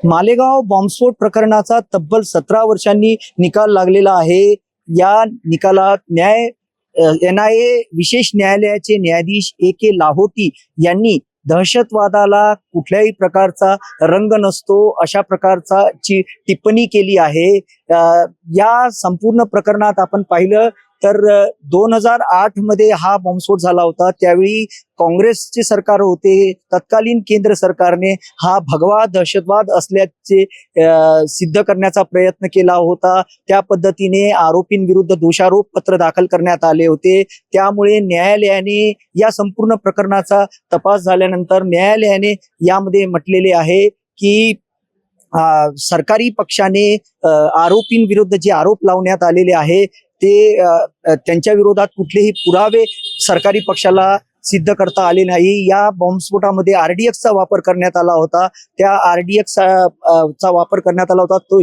मालेगाव बॉम्बस्फोट प्रकरणाचा तब्बल 17 वर्षांनी निकाल लागलेला आहे। या निकालात NIA विशेष न्यायालयाचे न्यायाधीश AK लाहोटी यांनी दहशतवादाला कुठल्याही प्रकारचा रंग नसतो अशा प्रकारचा टिप्पणी केली आहे। या संपूर्ण प्रकरणात आपण पाहिलं तर 2008 मध्ये हा बॉम्बस्फोट झाला होता। त्यावेळी काँग्रेसचे सरकार होते। तत्कालीन केंद्र सरकारने हा भगवा दहशतवाद असल्याचे सिद्ध करण्याचा प्रयत्न केला होता। त्या पद्धतीने आरोपींविरुद्ध दोषारोप पत्र दाखल करण्यात आले होते। त्यामुळे न्यायालयाने या संपूर्ण प्रकरणाचा तपास झाल्यानंतर न्यायालयाने यामध्ये म्हटलेले आहे की सरकारी पक्षाने आरोपींविरुद्ध जे आरोप लावण्यात आलेले आहे ते त्यांच्या विरोधात कुठलेही पुरावे सरकारी पक्षाला सिद्ध करता आले नाही। या बॉम्बस्फोटामध्ये RDX चा वापर करण्यात आला होता। त्या RDX चा वापर करण्यात आला होता। तो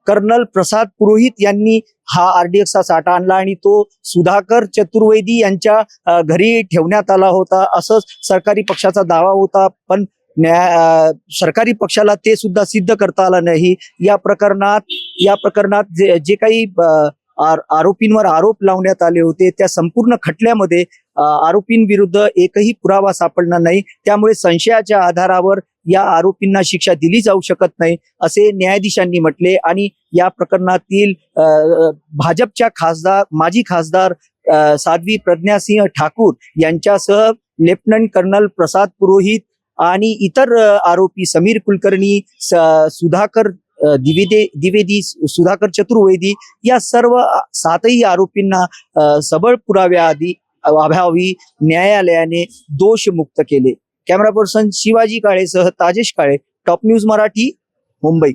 कर्नल प्रसाद पुरोहित यांनी हा RDX चा साठा आणला आणि तो सुधाकर चतुर्वेदी यांच्या घरी ठेवण्यात आला होता असं सरकारी पक्षाचा दावा होता। पण सरकारी पक्षाला ते सुद्धा सिद्ध करता आलं नाही। या प्रकरणात जे काही आरोपींवर आरोप लावण्यात आले होते त्या संपूर्ण खटल्यामध्ये आरोपींविरुद्ध एकही पुरावा सापडला नाही। त्यामुळे संशयाच्या आधारावर या आरोपींना शिक्षा दिली जाऊ शकत नाही असे न्यायाधीशांनी म्हटले। आणि या प्रकरणातील भाजपच्या माजी खासदार साध्वी प्रज्ञासिंह ठाकूर यांच्यासह लेफ्टनंट कर्नल प्रसाद पुरोहित आणि इतर आरोपी समीर कुलकर्णी, सुधाकर द्विवेदी, सुधाकर चतुर्वेदी या सर्व 7ही आरोपींना सबळ पुराव्याअभावी न्यायालयाने दोषमुक्त केले। कॅमेरा पर्सन शिवाजी काळेसह ताजेश काळे, टॉप न्यूज मराठी, मुंबई।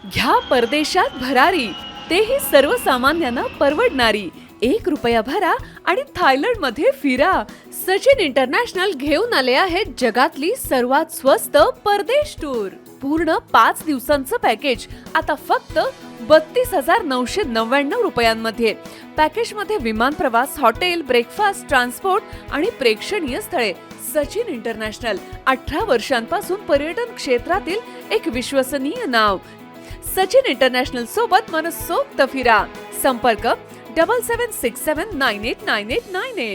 घ्या परदेशात भरारी, तेही सर्वसामान्यांना परवडणारी। 1 रुपया भरा आणि थायलंड मध्ये फिरा। सचिन इंटरनॅशनल घेऊन आले आहेत जगातली सर्वात स्वस्त परदेश टूर। पूर्ण 5 दिवसांचं पॅकेज आता फक्त 32,999 रुपयांमध्ये। पॅकेज मध्ये विमान प्रवास, हॉटेल, ब्रेकफास्ट, ट्रान्सपोर्ट आणि प्रेक्षणीय स्थळे। सचिन इंटरनॅशनल 18 वर्षांपासून पर्यटन क्षेत्रातील एक विश्वसनीय नाव। सचिन इंटरनॅशनल सोबत मनसोक्त फिरा। संपर्क 7767989898।